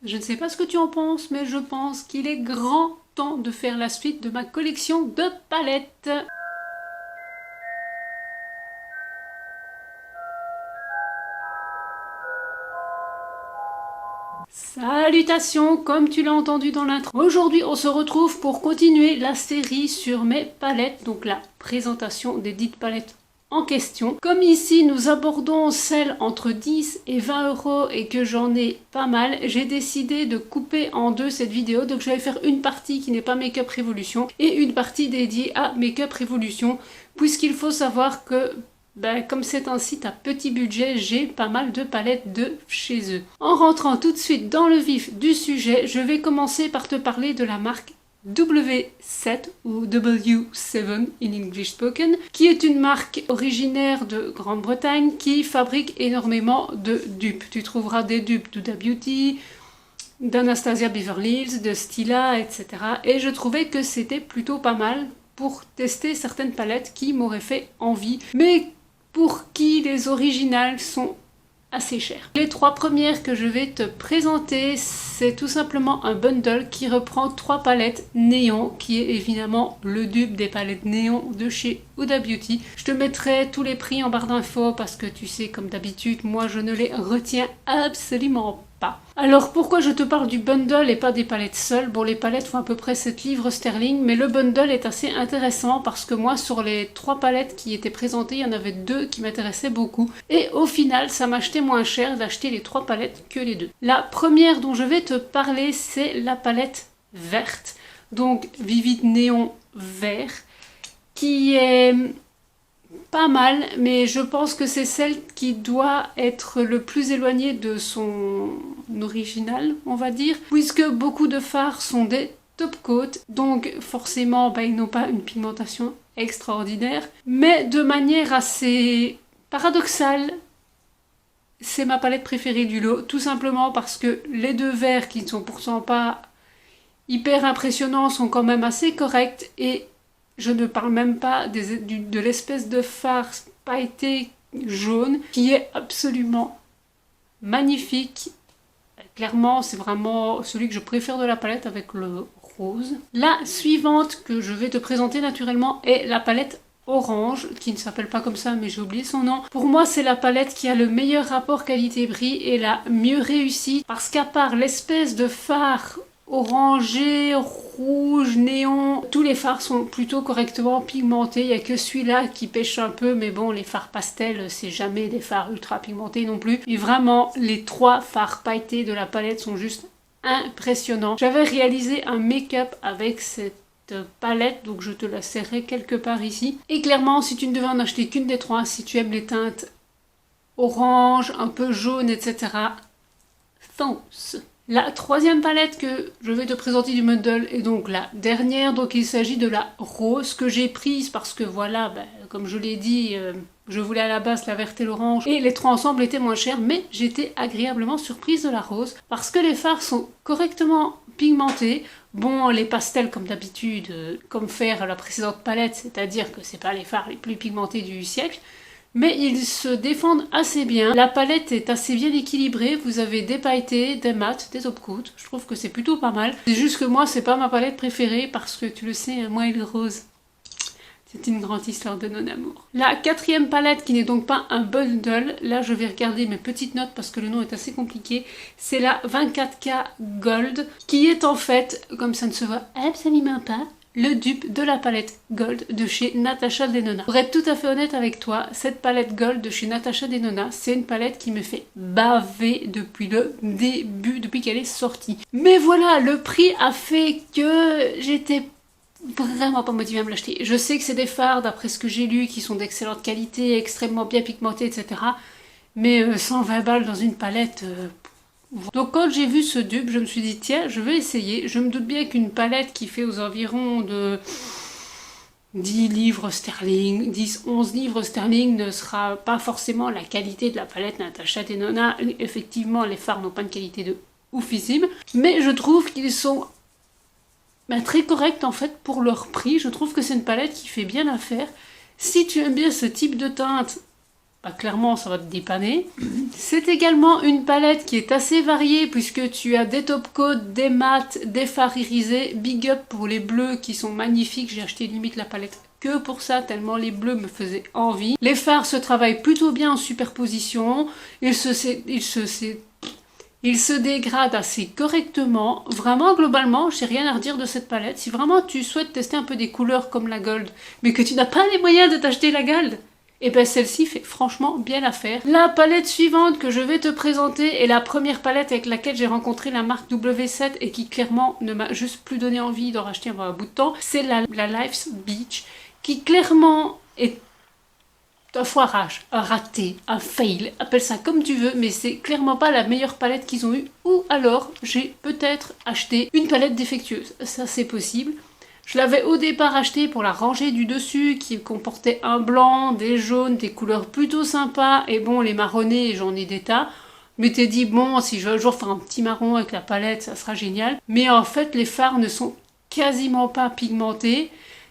Je ne sais pas ce que tu en penses, mais je pense qu'il est grand temps de faire la suite de ma collection de palettes. Salutations, comme tu l'as entendu dans l'intro. Aujourd'hui, on se retrouve pour continuer la série sur mes palettes, donc la présentation des dites palettes en question. Comme ici, nous abordons celles entre 10 et 20 euros et que j'en ai pas mal, j'ai décidé de couper en deux cette vidéo. Donc je vais faire une partie qui n'est pas Make-up Révolution et une partie dédiée à Make-up Révolution, puisqu'il faut savoir que comme c'est un site à petit budget, j'ai pas mal de palettes de chez eux. En rentrant tout de suite dans le vif du sujet, je vais commencer par te parler de la marque W7 ou W7 in English spoken, qui est une marque originaire de Grande-Bretagne qui fabrique énormément de dupes. Tu trouveras des dupes d'Huda Beauty, d'Anastasia Beverly Hills, de Stila, etc. Et je trouvais que c'était plutôt pas mal pour tester certaines palettes qui m'auraient fait envie, mais pour qui les originales sont assez chères. Les trois premières que je vais te présenter, c'est tout simplement un bundle qui reprend trois palettes néon, qui est évidemment le dupe des palettes néon de chez Huda Beauty. Je te mettrai tous les prix en barre d'infos parce que tu sais, comme d'habitude, moi je ne les retiens absolument pas. Alors pourquoi je te parle du bundle et pas des palettes seules? Bon, les palettes font à peu près 7 livres sterling, mais le bundle est assez intéressant parce que moi, sur les 3 palettes qui étaient présentées, il y en avait 2 qui m'intéressaient beaucoup. Et au final, ça m'achetait moins cher d'acheter les 3 palettes que les 2. La première dont je vais te parler, c'est la palette verte. Donc Vivid Néon Vert, qui est pas mal, mais je pense que c'est celle qui doit être le plus éloignée de son original, on va dire, puisque beaucoup de fards sont des top coat, donc forcément ils n'ont pas une pigmentation extraordinaire, mais de manière assez paradoxale, c'est ma palette préférée du lot, tout simplement parce que les deux verts, qui ne sont pourtant pas hyper impressionnants, sont quand même assez corrects, et je ne parle même pas de l'espèce de fard pailleté jaune qui est absolument magnifique. Clairement, c'est vraiment celui que je préfère de la palette avec le rose. La suivante que je vais te présenter naturellement est la palette orange, qui ne s'appelle pas comme ça mais j'ai oublié son nom. Pour moi, c'est la palette qui a le meilleur rapport qualité-prix et la mieux réussie parce qu'à part l'espèce de fard orangé, rouge, néon, tous les fards sont plutôt correctement pigmentés, il n'y a que celui-là qui pêche un peu, mais bon, les fards pastels, c'est jamais des fards ultra pigmentés non plus. Et vraiment, les 3 fards pailletés de la palette sont juste impressionnants. J'avais réalisé un make-up avec cette palette, donc je te la serrerai quelque part ici. Et clairement, si tu ne devais en acheter qu'une des 3, si tu aimes les teintes orange, un peu jaune, etc., fonce. La troisième palette que je vais te présenter du bundle est donc la dernière, donc il s'agit de la rose que j'ai prise parce que voilà, comme je l'ai dit, je voulais à la base la verte et l'orange et les 3 ensemble étaient moins chers, mais j'étais agréablement surprise de la rose parce que les fards sont correctement pigmentés. Bon, les pastels comme d'habitude, comme faire la précédente palette, c'est-à-dire que c'est pas les fards les plus pigmentés du siècle, mais ils se défendent assez bien. La palette est assez bien équilibrée, vous avez des pailletés, des mats, des top coat, je trouve que c'est plutôt pas mal. C'est juste que moi, c'est pas ma palette préférée parce que tu le sais, moi et le rose, c'est une grande histoire de non-amour. La quatrième palette, qui n'est donc pas un bundle, là je vais regarder mes petites notes parce que le nom est assez compliqué, c'est la 24K Gold, qui est en fait, comme ça ne se voit absolument pas, le dupe de la palette Gold de chez Natasha Denona. Pour être tout à fait honnête avec toi, cette palette Gold de chez Natasha Denona, c'est une palette qui me fait baver depuis le début, depuis qu'elle est sortie. Mais voilà, le prix a fait que j'étais vraiment pas motivée à me l'acheter. Je sais que c'est des fards, d'après ce que j'ai lu, qui sont d'excellente qualité, extrêmement bien pigmentés, etc. Mais 120 balles dans une palette... Donc quand j'ai vu ce dupe, je me suis dit tiens, je vais essayer. Je me doute bien qu'une palette qui fait aux environs de 10 livres sterling, 10-11 livres sterling ne sera pas forcément la qualité de la palette Natasha Denona. Effectivement, les fards n'ont pas une qualité de oufissime, mais je trouve qu'ils sont très corrects en fait pour leur prix. Je trouve que c'est une palette qui fait bien l'affaire. Si tu aimes bien ce type de teinte, bah, clairement ça va te dépanner. C'est également une palette qui est assez variée puisque tu as des top coats, des mats, des fards irisés. Big up pour les bleus qui sont magnifiques, j'ai acheté limite la palette que pour ça, tellement les bleus me faisaient envie. Les fards se travaillent plutôt bien en superposition, ils se dégradent assez correctement. Vraiment, globalement, j'ai rien à redire de cette palette. Si vraiment tu souhaites tester un peu des couleurs comme la gold, mais que tu n'as pas les moyens de t'acheter la gold, et bien celle-ci fait franchement bien l'affaire. La palette suivante que je vais te présenter est la première palette avec laquelle j'ai rencontré la marque W7 et qui clairement ne m'a juste plus donné envie d'en racheter un bout de temps. C'est la Life's Beach qui clairement est un foirage, un raté, un fail, appelle ça comme tu veux, mais c'est clairement pas la meilleure palette qu'ils ont eue. Ou alors j'ai peut-être acheté une palette défectueuse, ça c'est possible. Je l'avais au départ acheté pour la rangée du dessus qui comportait un blanc, des jaunes, des couleurs plutôt sympas et bon les marronnés j'en ai des tas. Mais t'es dit bon si je veux un jour faire un petit marron avec la palette ça sera génial. Mais en fait les fards ne sont quasiment pas pigmentés.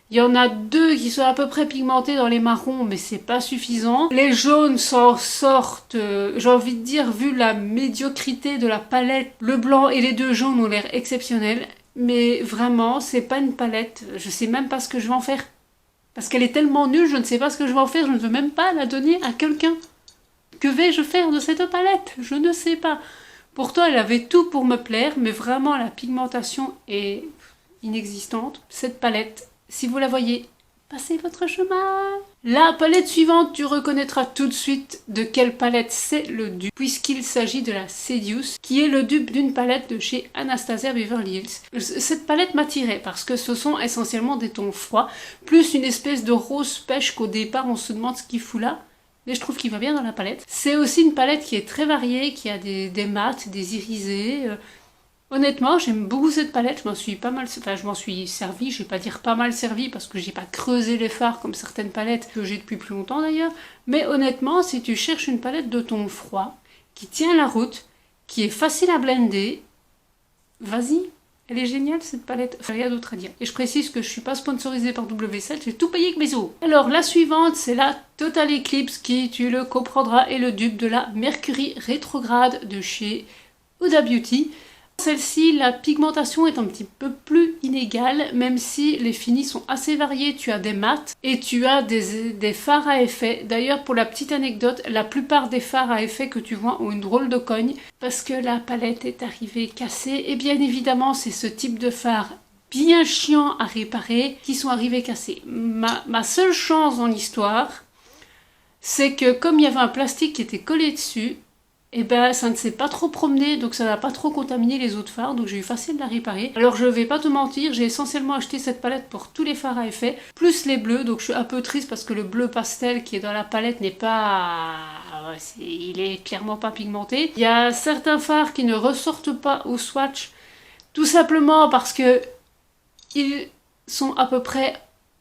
Il y en a deux qui sont à peu près pigmentés dans les marrons mais c'est pas suffisant. Les jaunes s'en sortent, j'ai envie de dire vu la médiocrité de la palette, le blanc et les deux jaunes ont l'air exceptionnels. Mais vraiment, c'est pas une palette. Je sais même pas ce que je vais en faire. Parce qu'elle est tellement nulle, je ne sais pas ce que je vais en faire. Je ne veux même pas la donner à quelqu'un. Que vais-je faire de cette palette? Je ne sais pas. Pourtant, elle avait tout pour me plaire, mais vraiment, la pigmentation est inexistante. Cette palette, si vous la voyez, passez votre chemin. La palette suivante, tu reconnaîtras tout de suite de quelle palette c'est le dupe, puisqu'il s'agit de la Seduce, qui est le dupe d'une palette de chez Anastasia Beverly Hills. Cette palette m'attirait parce que ce sont essentiellement des tons froids, plus une espèce de rose pêche qu'au départ on se demande ce qu'il fout là. Mais je trouve qu'il va bien dans la palette. C'est aussi une palette qui est très variée, qui a des mats, des irisés. Honnêtement, j'aime beaucoup cette palette, je m'en suis pas mal, enfin je m'en suis servi, je vais pas dire pas mal servi parce que j'ai pas creusé les fards comme certaines palettes que j'ai depuis plus longtemps d'ailleurs, mais honnêtement, si tu cherches une palette de ton froid, qui tient la route, qui est facile à blender, vas-y, elle est géniale cette palette, enfin, rien d'autre à dire. Et je précise que je suis pas sponsorisée par W7, j'ai tout payé avec mes os. Alors la suivante, c'est la Total Eclipse qui, tu le comprendras, est le dupe de la Mercury rétrograde de chez Huda Beauty. Celle-ci, la pigmentation est un petit peu plus inégale, même si les finis sont assez variés. Tu as des mats et tu as des fards à effet. D'ailleurs, pour la petite anecdote, la plupart des fards à effet que tu vois ont une drôle de cogne parce que la palette est arrivée cassée. Et bien évidemment, c'est ce type de fard bien chiant à réparer qui sont arrivés cassés. Ma seule chance dans l'histoire, c'est que comme il y avait un plastique qui était collé dessus, et ben ça ne s'est pas trop promené, donc ça n'a pas trop contaminé les autres fards, donc j'ai eu facile de la réparer. Alors je vais pas te mentir, j'ai essentiellement acheté cette palette pour tous les fards à effet, plus les bleus, donc je suis un peu triste parce que le bleu pastel qui est dans la palette n'est pas... il est clairement pas pigmenté. Il y a certains fards qui ne ressortent pas au swatch, tout simplement parce que ils sont à peu près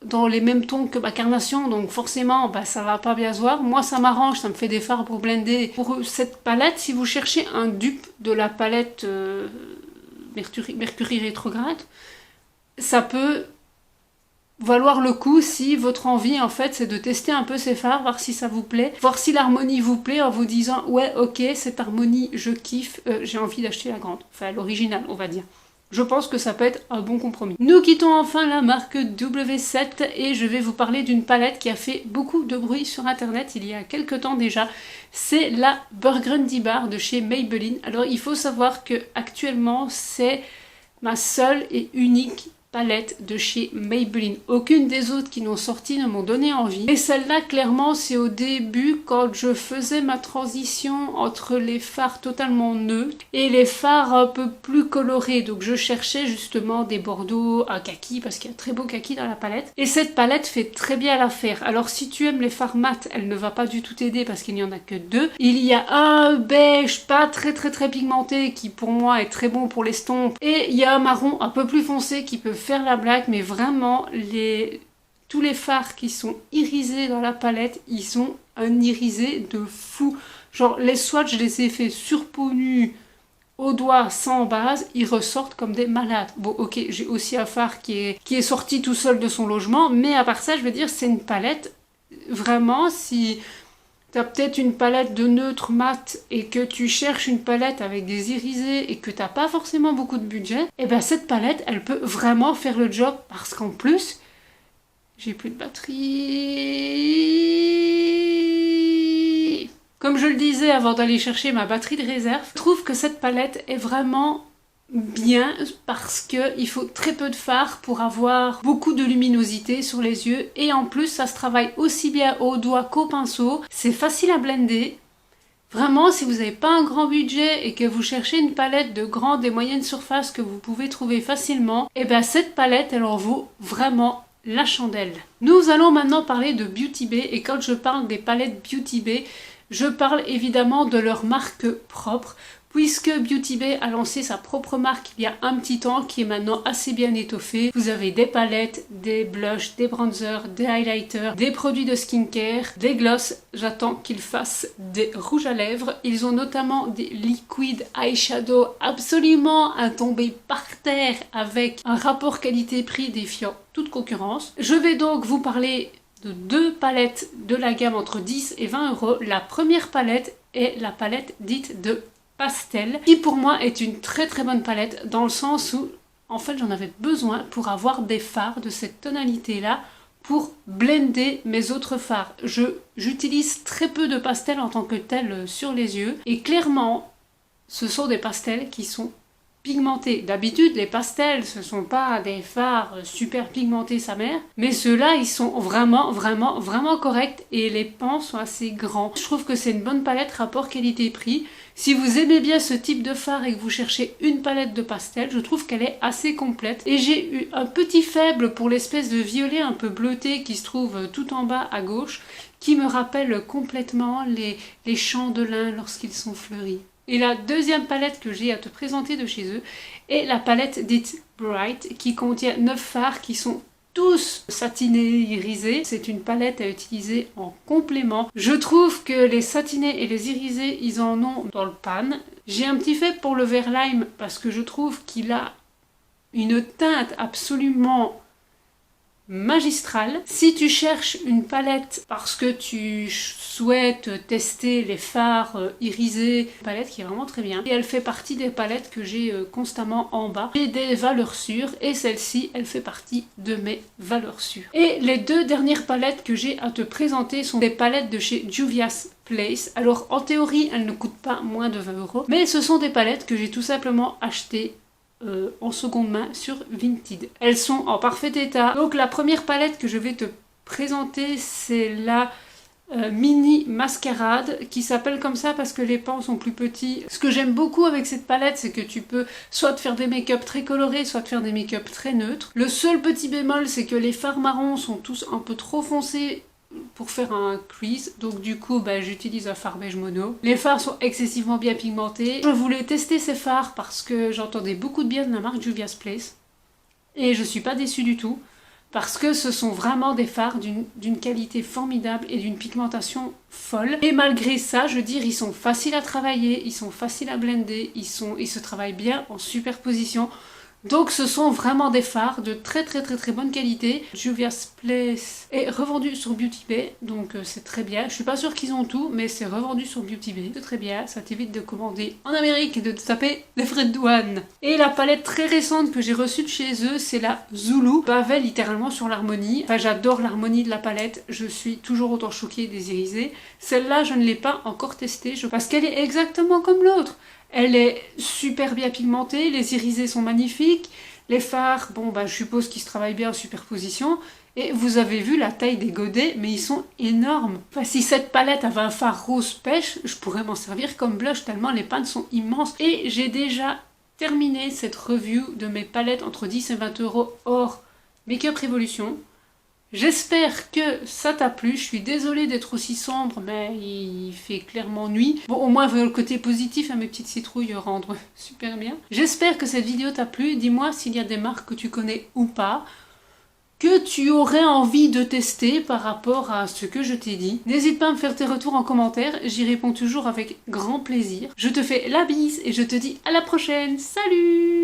dans les mêmes tons que ma carnation, donc forcément bah, ça va pas bien se voir. Moi ça m'arrange, ça me fait des fards pour blender. Pour cette palette, si vous cherchez un dupe de la palette Mercury rétrograde, ça peut valoir le coup si votre envie en fait c'est de tester un peu ces fards, voir si ça vous plaît, voir si l'harmonie vous plaît en vous disant ouais ok cette harmonie je kiffe, j'ai envie d'acheter la grande, enfin l'original on va dire. Je pense que ça peut être un bon compromis. Nous quittons enfin la marque W7 et je vais vous parler d'une palette qui a fait beaucoup de bruit sur internet il y a quelques temps déjà. C'est la Burgundy Bar de chez Maybelline. Alors il faut savoir que actuellement c'est ma seule et unique palette de chez Maybelline. Aucune des autres qui n'ont sorti ne m'ont donné envie. Et celle-là, clairement, c'est au début quand je faisais ma transition entre les fards totalement neutres et les fards un peu plus colorés. Donc je cherchais justement des bordeaux, un kaki, parce qu'il y a très beau kaki dans la palette. Et cette palette fait très bien l'affaire. Alors si tu aimes les fards mat, elle ne va pas du tout t'aider parce qu'il n'y en a que deux. Il y a un beige pas très pigmenté qui pour moi est très bon pour l'estompe. Et il y a un marron un peu plus foncé qui peut faire la blague, mais vraiment tous les fards qui sont irisés dans la palette, ils ont un irisé de fou. Genre les swatchs, je les ai fait sur peau nue au doigt sans base, ils ressortent comme des malades. Bon ok, j'ai aussi un fard qui est sorti tout seul de son logement, mais à part ça, je veux dire, c'est une palette vraiment si t'as peut-être une palette de neutre mat et que tu cherches une palette avec des irisés et que t'as pas forcément beaucoup de budget, et ben cette palette, elle peut vraiment faire le job parce qu'en plus, j'ai plus de batterie. Comme je le disais avant d'aller chercher ma batterie de réserve, je trouve que cette palette est vraiment bien parce qu'il faut très peu de fard pour avoir beaucoup de luminosité sur les yeux et en plus ça se travaille aussi bien au doigt qu'au pinceau, c'est facile à blender. Vraiment, si vous n'avez pas un grand budget et que vous cherchez une palette de grande et moyenne surface que vous pouvez trouver facilement, et bien cette palette elle en vaut vraiment la chandelle. Nous allons maintenant parler de Beauty Bay et quand je parle des palettes Beauty Bay, je parle évidemment de leur marque propre. Puisque Beauty Bay a lancé sa propre marque il y a un petit temps qui est maintenant assez bien étoffée. Vous avez des palettes, des blushs, des bronzers, des highlighters, des produits de skincare, des glosses. J'attends qu'ils fassent des rouges à lèvres. Ils ont notamment des liquid eyeshadow absolument à tomber par terre avec un rapport qualité-prix défiant toute concurrence. Je vais donc vous parler de deux palettes de la gamme entre 10 et 20 euros. La première palette est la palette dite de Pastel, qui pour moi est une très très bonne palette dans le sens où en fait j'en avais besoin pour avoir des fards de cette tonalité là pour blender mes autres fards. J'utilise très peu de pastels en tant que tel sur les yeux et clairement ce sont des pastels qui sont pigmentés. D'habitude les pastels ce sont pas des fards super pigmentés sa mère, mais ceux-là ils sont vraiment corrects et les pans sont assez grands. Je trouve que c'est une bonne palette rapport qualité-prix. Si vous aimez bien ce type de fard et que vous cherchez une palette de pastel, je trouve qu'elle est assez complète. Et j'ai eu un petit faible pour l'espèce de violet un peu bleuté qui se trouve tout en bas à gauche, qui me rappelle complètement les champs de lin lorsqu'ils sont fleuris. Et la deuxième palette que j'ai à te présenter de chez eux est la palette dite Bright qui contient 9 fards qui sont tous satinés irisés. C'est une palette à utiliser en complément. Je trouve que les satinés et les irisés, ils en ont dans le pan. J'ai un petit fait pour le vert lime parce que je trouve qu'il a une teinte absolument magistrale. Si tu cherches une palette parce que tu souhaites tester les fards irisés, une palette qui est vraiment très bien. Et elle fait partie des palettes que j'ai constamment en bas. J'ai des valeurs sûres et celle-ci, elle fait partie de mes valeurs sûres. Et les deux dernières palettes que j'ai à te présenter sont des palettes de chez Juvia's Place. Alors en théorie, elles ne coûtent pas moins de 20 euros, mais ce sont des palettes que j'ai tout simplement achetées en seconde main sur Vinted. Elles sont en parfait état. Donc la première palette que je vais te présenter, c'est la mini mascarade qui s'appelle comme ça parce que les pans sont plus petits. Ce que j'aime beaucoup avec cette palette, c'est que tu peux soit te faire des make-up très colorés, soit te faire des make-up très neutres. Le seul petit bémol, c'est que les fards marrons sont tous un peu trop foncés pour faire un crease, donc du coup j'utilise un fard beige mono. Les fards sont excessivement bien pigmentés. Je voulais tester ces fards parce que j'entendais beaucoup de bien de la marque Juvia's Place et je suis pas déçue du tout parce que ce sont vraiment des fards d'une qualité formidable et d'une pigmentation folle. Et malgré ça, je veux dire, ils sont faciles à travailler, ils sont faciles à blender, ils se travaillent bien en superposition. Donc ce sont vraiment des fards de très bonne qualité. Juvia's Place est revendu sur Beauty Bay, donc c'est très bien. Je suis pas sûre qu'ils ont tout, mais c'est revendu sur Beauty Bay. C'est très bien, ça t'évite de commander en Amérique et de te taper des frais de douane. Et la palette très récente que j'ai reçue de chez eux, c'est la Zulu. Bavait littéralement sur l'harmonie. Enfin, j'adore l'harmonie de la palette, je suis toujours autant choquée des irisés. Celle-là, je ne l'ai pas encore testée, parce qu'elle est exactement comme l'autre. Elle est super bien pigmentée, les irisés sont magnifiques, les fards, je suppose qu'ils se travaillent bien en superposition. Et vous avez vu la taille des godets, mais ils sont énormes. Enfin, si cette palette avait un fard rose pêche, je pourrais m'en servir comme blush tellement les pannes sont immenses. Et j'ai déjà terminé cette review de mes palettes entre 10 et 20 euros hors Make-up Revolution. J'espère que ça t'a plu, je suis désolée d'être aussi sombre, mais il fait clairement nuit. Bon, au moins, le côté positif à mes petites citrouilles rendre super bien. J'espère que cette vidéo t'a plu, dis-moi s'il y a des marques que tu connais ou pas, que tu aurais envie de tester par rapport à ce que je t'ai dit. N'hésite pas à me faire tes retours en commentaire, j'y réponds toujours avec grand plaisir. Je te fais la bise et je te dis à la prochaine, salut!